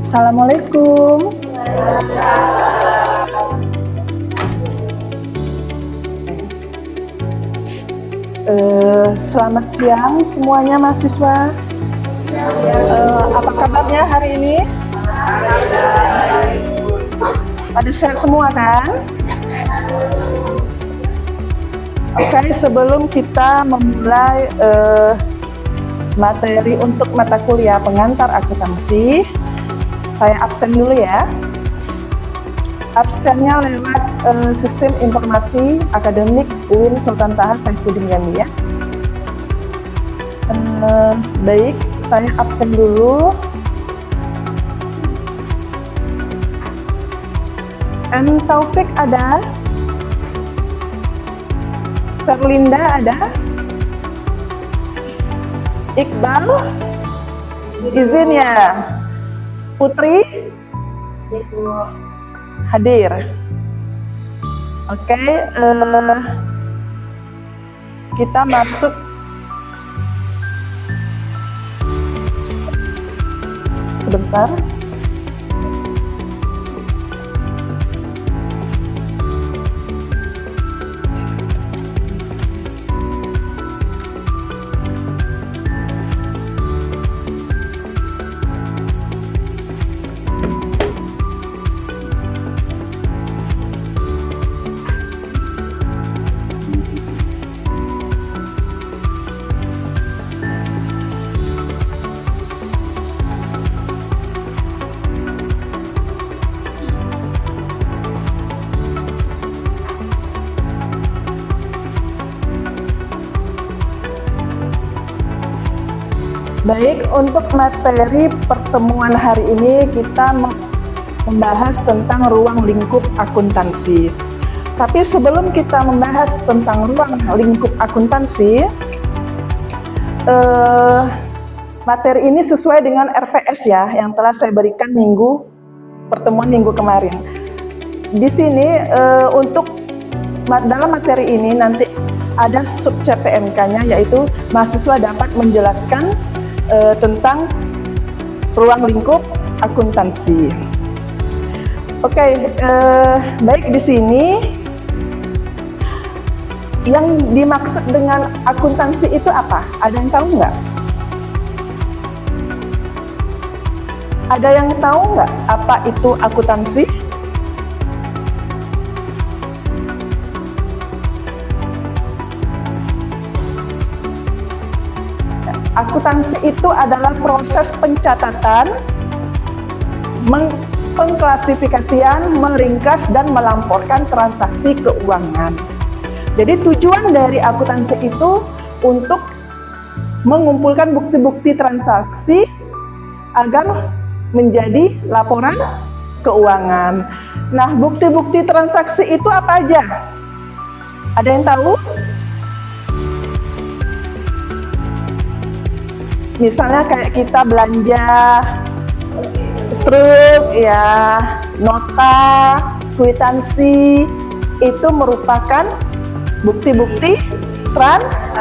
Assalamualaikum. Selamat siang semuanya mahasiswa. Apa kabarnya hari ini? Pada sehat semua kan? Oke, sebelum kita memulai materi untuk mata kuliah pengantar akuntansi, saya absen dulu ya. Absennya lewat sistem informasi akademik UIN Sultan Taha Saifuddin Yami ya. Baik, saya absen dulu. M. Taufik ada? Terlinda ada? Iqbal? Izin ya. Putri? Hadir. Oke, kita masuk. Sebentar. Baik, untuk materi pertemuan hari ini kita membahas tentang ruang lingkup akuntansi. Tapi sebelum kita membahas tentang ruang lingkup akuntansi, materi ini sesuai dengan RPS ya, yang telah saya berikan pertemuan minggu kemarin. Di sini untuk dalam materi ini nanti ada sub CPMK-nya, yaitu mahasiswa dapat menjelaskan tentang ruang lingkup akuntansi. Oke, baik, di sini yang dimaksud dengan akuntansi itu apa? Ada yang tahu nggak? Ada yang tahu nggak apa itu akuntansi? Akuntansi itu adalah proses pencatatan, pengklasifikasian, meringkas, dan melamporkan transaksi keuangan. Jadi tujuan dari akuntansi itu untuk mengumpulkan bukti-bukti transaksi agar menjadi laporan keuangan. Nah, bukti-bukti transaksi itu apa aja? Ada yang tahu? Misalnya kayak kita belanja, struk, ya, nota, kwitansi, itu merupakan bukti-bukti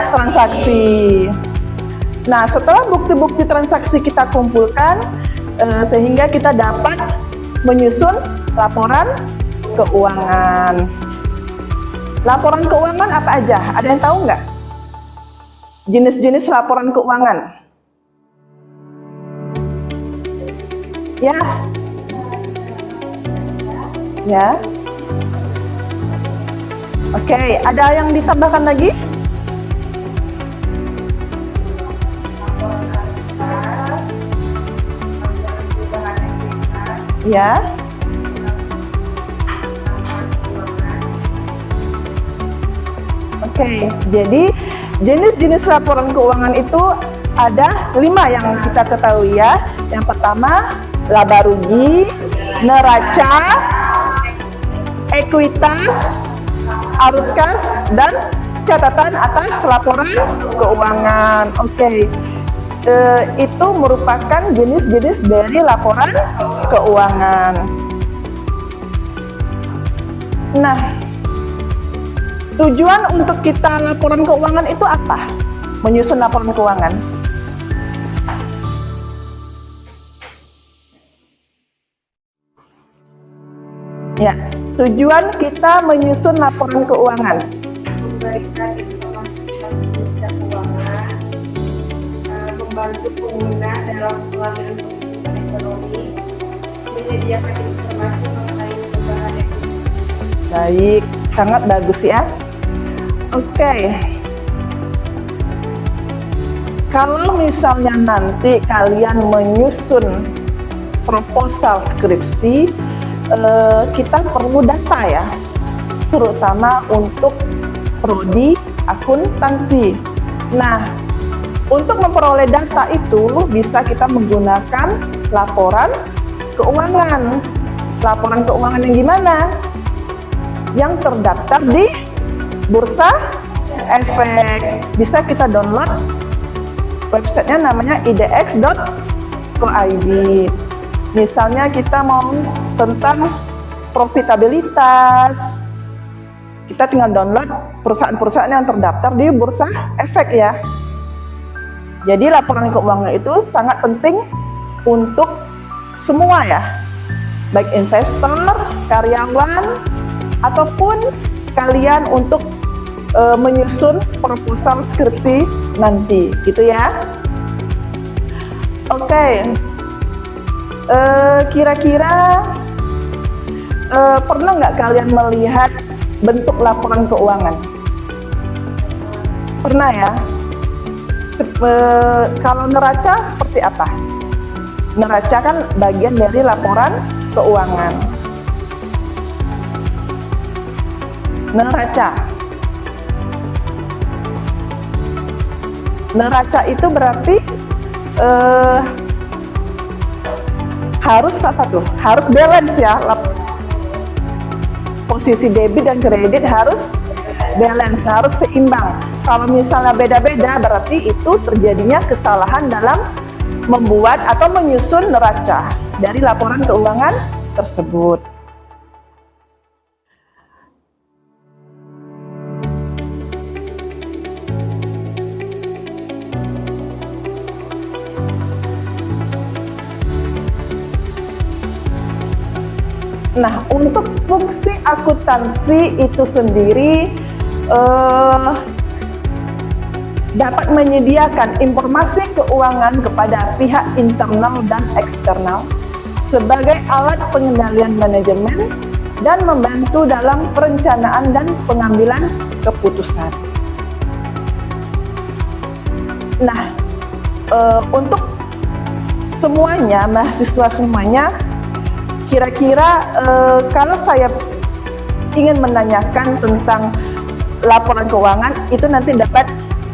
transaksi. Nah, setelah bukti-bukti transaksi kita kumpulkan, sehingga kita dapat menyusun laporan keuangan. Laporan keuangan apa aja? Ada yang tahu nggak? Jenis-jenis laporan keuangan. Ya, ya. Oke, ada yang ditambahkan lagi? Ya. Oke, jadi jenis-jenis laporan keuangan itu ada 5 yang kita ketahui ya. Yang pertama, laba rugi, neraca, ekuitas, arus kas, dan catatan atas laporan keuangan. Oke, itu merupakan jenis-jenis dari laporan keuangan. Nah, tujuan untuk kita laporan keuangan itu apa? Menyusun laporan keuangan. Tujuan kita menyusun laporan keuangan. Memberikan informasi tentang kinerja keuangan, membantu pengguna dalam pengambilan keputusan ekonomi, menyediakan informasi mengenai perubahan ekonomi. Baik, sangat bagus ya. Oke. Kalau misalnya nanti kalian menyusun proposal skripsi, kita perlu data ya, terutama untuk prodi akuntansi. Nah, untuk memperoleh data itu bisa kita menggunakan laporan keuangan. Laporan keuangan yang gimana? Yang terdaftar di Bursa Efek. Bisa kita download, websitenya namanya idx.co.id. Misalnya kita mau tentang profitabilitas, kita tinggal download perusahaan-perusahaan yang terdaftar di Bursa Efek ya. Jadi laporan keuangan itu sangat penting untuk semua ya, baik investor, karyawan, ataupun kalian untuk menyusun proposal skripsi nanti, gitu ya. Oke, kira-kira pernah nggak kalian melihat bentuk laporan keuangan? Pernah ya? Kalau neraca seperti apa? Neraca kan bagian dari laporan keuangan. Neraca itu berarti harus apa tuh? Harus balance ya. Posisi debit dan kredit harus balance, harus seimbang. Kalau misalnya beda-beda, berarti itu terjadinya kesalahan dalam membuat atau menyusun neraca dari laporan keuangan tersebut. Nah, untuk fungsi akuntansi itu sendiri dapat menyediakan informasi keuangan kepada pihak internal dan eksternal sebagai alat pengendalian manajemen dan membantu dalam perencanaan dan pengambilan keputusan. Nah, untuk semuanya, mahasiswa semuanya, kira-kira kalau saya ingin menanyakan tentang laporan keuangan, itu nanti dapat,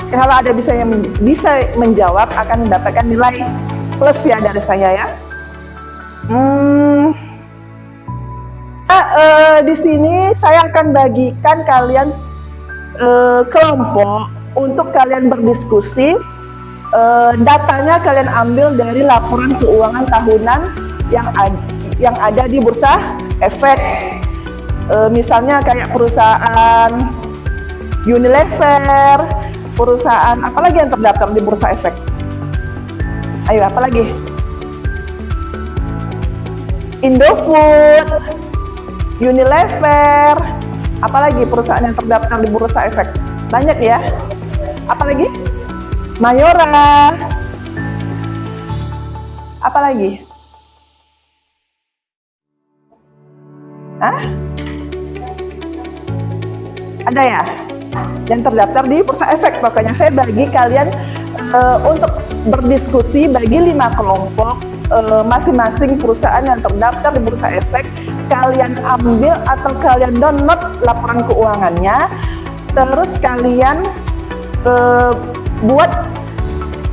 kalau ada bisa menjawab, akan mendapatkan nilai plus ya dari saya ya. Di sini saya akan bagikan kalian kelompok untuk kalian berdiskusi. Datanya kalian ambil dari laporan keuangan tahunan yang ada di Bursa Efek. Misalnya kayak perusahaan Unilever, perusahaan apalagi yang terdaftar di Bursa Efek? Ayo, apalagi? Indofood, Unilever, apalagi perusahaan yang terdaftar di Bursa Efek? Banyak ya. Apalagi? Mayora. Apalagi? Hah? Ada ya? Yang terdaftar di Bursa Efek. Pokoknya saya bagi kalian untuk berdiskusi, bagi 5 kelompok, masing-masing perusahaan yang terdaftar di Bursa Efek, kalian ambil atau kalian download laporan keuangannya, terus kalian buat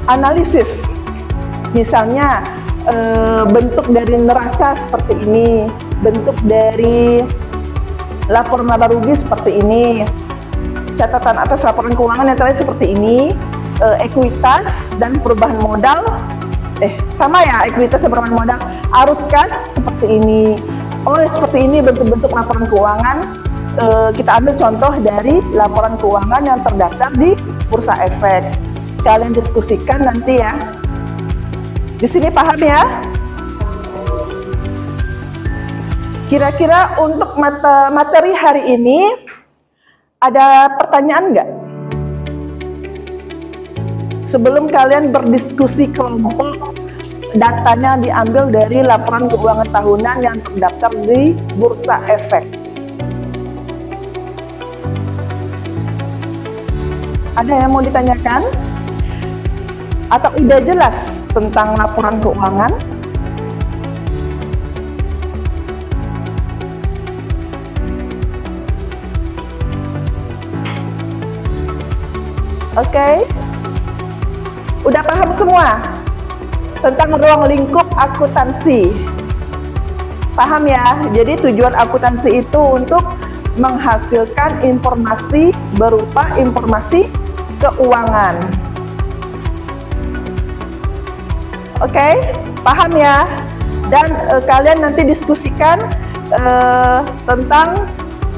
analisis. Misalnya bentuk dari neraca seperti ini, bentuk dari laporan laba rugi seperti ini, catatan atas laporan keuangan yang terakhir seperti ini, ekuitas dan perubahan modal, sama ya, ekuitas dan perubahan modal, arus kas seperti ini. Oh, seperti ini bentuk-bentuk laporan keuangan. Kita ambil contoh dari laporan keuangan yang terdaftar di Bursa Efek. Kalian diskusikan nanti ya. Di sini paham ya? Kira-kira untuk materi hari ini ada pertanyaan nggak? Sebelum kalian berdiskusi kelompok, datanya diambil dari laporan keuangan tahunan yang terdaftar di Bursa Efek. Ada yang mau ditanyakan? Atau udah jelas tentang laporan keuangan? Oke, udah paham semua tentang ruang lingkup akuntansi? Paham ya? Jadi tujuan akuntansi itu untuk menghasilkan informasi berupa informasi keuangan. Oke, paham ya? Dan kalian nanti diskusikan tentang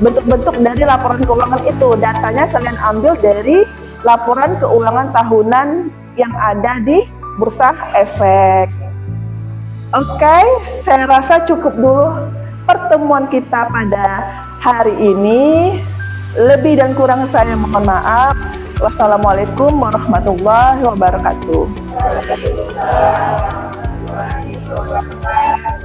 bentuk-bentuk dari laporan keuangan itu. Datanya kalian ambil dari laporan keuangan tahunan yang ada di Bursa Efek. Oke, saya rasa cukup dulu pertemuan kita pada hari ini. Lebih dan kurang saya mohon maaf. Wassalamualaikum warahmatullahi wabarakatuh. Waalaikumsalam warahmatullahi wabarakatuh.